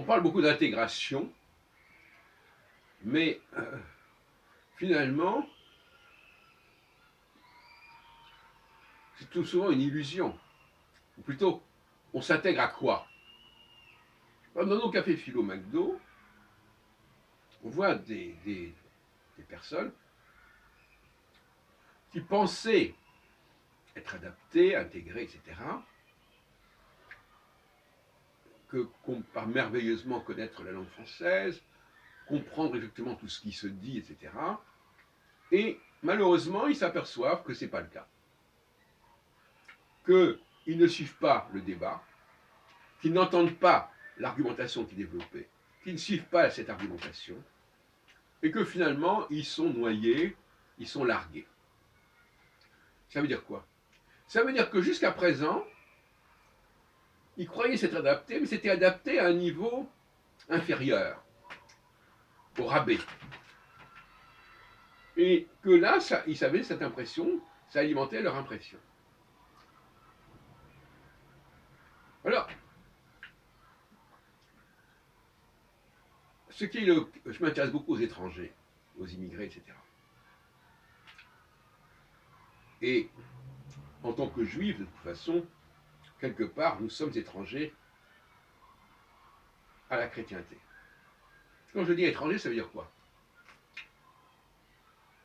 parle beaucoup d'intégration, mais finalement, c'est tout souvent une illusion. Ou plutôt, on s'intègre à quoi? Dans nos cafés philo McDo, on voit des personnes qui pensaient être adaptées, intégrées, etc., qu'on par merveilleusement connaître la langue française, comprendre exactement tout ce qui se dit, etc. Et malheureusement, ils s'aperçoivent que ce n'est pas le cas. Qu'ils ne suivent pas le débat, qu'ils n'entendent pas l'argumentation qui est développée, qu'ils ne suivent pas cette argumentation, et que finalement, ils sont noyés, ils sont largués. Ça veut dire quoi? Ça veut dire que jusqu'à présent, ils croyaient s'être adaptés, mais c'était adapté à un niveau inférieur, au rabais. Et que là, ils avaient cette impression, ça alimentait leur impression. Alors, je m'intéresse beaucoup aux étrangers, aux immigrés, etc. Et en tant que juifs, de toute façon, quelque part, nous sommes étrangers à la chrétienté. Quand je dis étranger, ça veut dire quoi?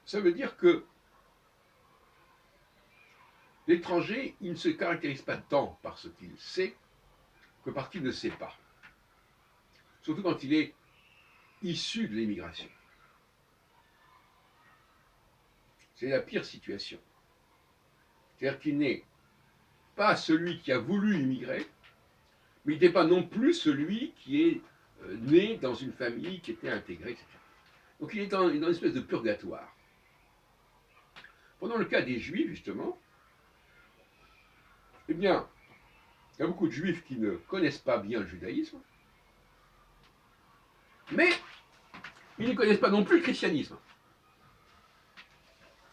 Ça veut dire que l'étranger, il ne se caractérise pas tant par ce qu'il sait que par ce qu'il ne sait pas. Surtout quand il est issu de l'émigration. C'est la pire situation. C'est-à-dire qu'il n'est pas celui qui a voulu immigrer, mais il n'est pas non plus celui qui est né dans une famille qui était intégrée, etc. Donc il est dans une espèce de purgatoire. Pendant le cas des Juifs, justement, eh bien, il y a beaucoup de Juifs qui ne connaissent pas bien le judaïsme, mais ils ne connaissent pas non plus le christianisme.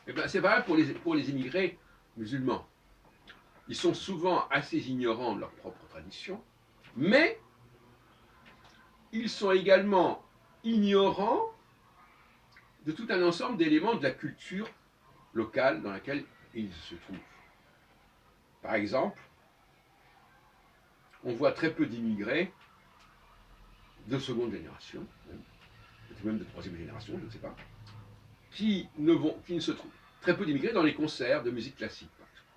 Eh bien, c'est vrai pour les immigrés musulmans. Ils sont souvent assez ignorants de leur propre tradition, mais ils sont également ignorants de tout un ensemble d'éléments de la culture locale dans laquelle ils se trouvent. Par exemple, on voit très peu d'immigrés de seconde génération, peut-être même de troisième génération, je ne sais pas, qui ne se trouvent. Très peu d'immigrés dans les concerts de musique classique, par exemple.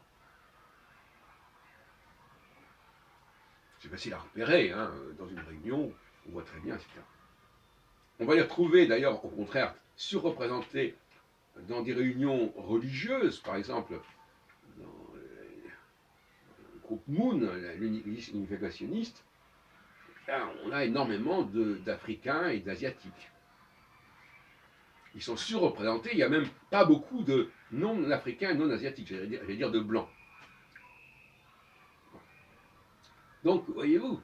C'est facile à repérer, hein, dans une réunion, on voit très bien, etc. On va les retrouver d'ailleurs, au contraire, surreprésentés dans des réunions religieuses, par exemple, dans le groupe Moon, l'unificationniste, on a énormément d'Africains et d'Asiatiques. Ils sont surreprésentés, il n'y a même pas beaucoup de non-africains et non-asiatiques, j'allais dire de blancs. Donc, voyez-vous,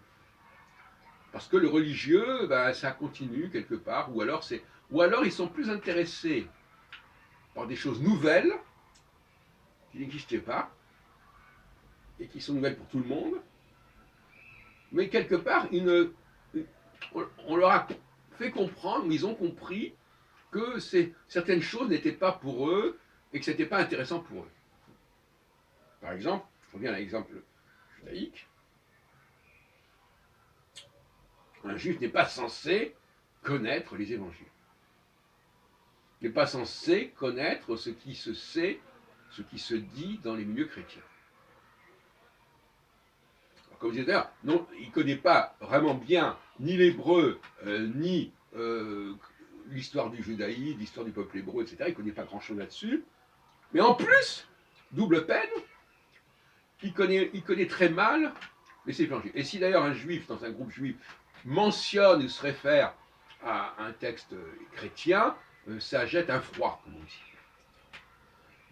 parce que le religieux, ben, ça continue quelque part, ou alors ils sont plus intéressés par des choses nouvelles qui n'existaient pas et qui sont nouvelles pour tout le monde, mais quelque part, on leur a fait comprendre, ou ils ont compris que certaines choses n'étaient pas pour eux et que ce n'était pas intéressant pour eux. Par exemple, je reviens à l'exemple judaïque, un juif n'est pas censé connaître les évangiles. Il n'est pas censé connaître ce qui se sait, ce qui se dit dans les milieux chrétiens. Alors, comme je disais d'ailleurs, non, il ne connaît pas vraiment bien ni l'hébreu, ni l'histoire du judaïsme, l'histoire du peuple hébreu, etc. Il ne connaît pas grand-chose là-dessus. Mais en plus, double peine, il connaît très mal les évangiles. Et si d'ailleurs un juif, dans un groupe juif, mentionne ou se réfère à un texte chrétien, ça jette un froid, comme on dit.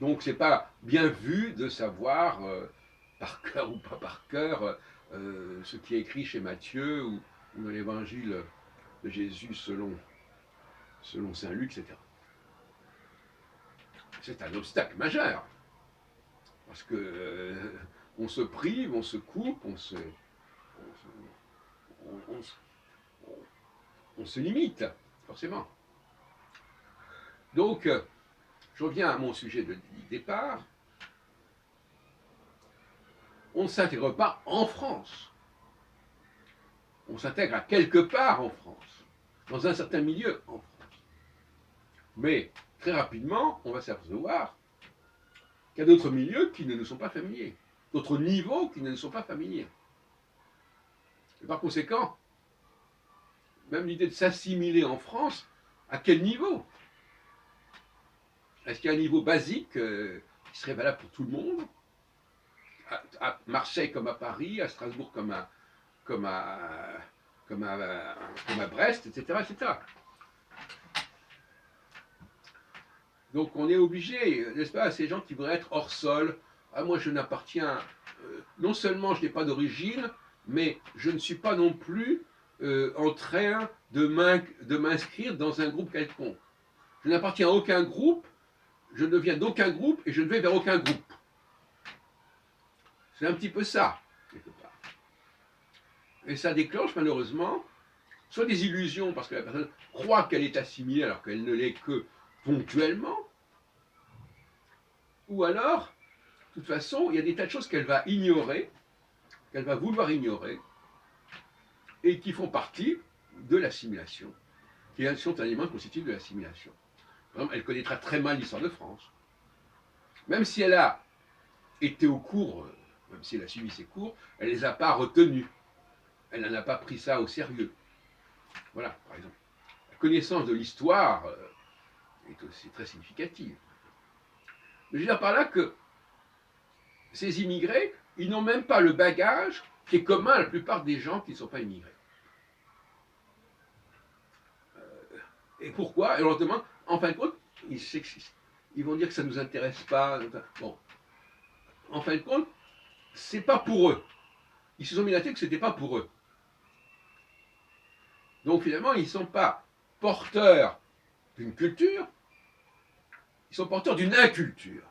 Donc c'est pas bien vu de savoir, par cœur ou pas par cœur, ce qui est écrit chez Matthieu ou dans l'évangile de Jésus selon saint Luc, etc. C'est un obstacle majeur. Parce que on se prive, on se coupe, on se limite, forcément. Donc, je reviens à mon sujet de départ. On ne s'intègre pas en France. On s'intègre à quelque part en France, dans un certain milieu en France. Mais très rapidement, on va s'apercevoir qu'il y a d'autres milieux qui ne nous sont pas familiers, d'autres niveaux qui ne nous sont pas familiers. Et par conséquent, même l'idée de s'assimiler en France, à quel niveau? Est-ce qu'il y a un niveau basique qui serait valable pour tout le monde? À Marseille comme à Paris, à Strasbourg comme à, comme à, comme à, comme à Brest, etc., etc. Donc on est obligé, n'est-ce pas, à ces gens qui voudraient être hors sol. Ah, moi je n'appartiens, non seulement je n'ai pas d'origine, mais je ne suis pas non plus en train de m'inscrire dans un groupe quelconque. Je n'appartiens à aucun groupe, je ne viens d'aucun groupe et je ne vais vers aucun groupe. C'est un petit peu ça, quelque part. Et ça déclenche malheureusement soit des illusions parce que la personne croit qu'elle est assimilée alors qu'elle ne l'est que ponctuellement, ou alors, de toute façon, il y a des tas de choses qu'elle va ignorer, qu'elle va vouloir ignorer, et qui font partie de l'assimilation, qui sont un élément constitutif de l'assimilation. Par exemple, elle connaîtra très mal l'histoire de France. Même si elle a été au cours, même si elle a suivi ses cours, elle ne les a pas retenus. Elle n'en a pas pris ça au sérieux. Voilà, par exemple. La connaissance de l'histoire est aussi très significative. Mais je veux dire par là que ces immigrés, ils n'ont même pas le bagage qui est commun à la plupart des gens qui ne sont pas immigrés. Et pourquoi? Et on leur demande, en fin de compte, ils vont dire que ça ne nous intéresse pas. Bon, en fin de compte, c'est pas pour eux. Ils se sont mis la tête que ce n'était pas pour eux. Donc finalement, ils ne sont pas porteurs d'une culture, ils sont porteurs d'une inculture.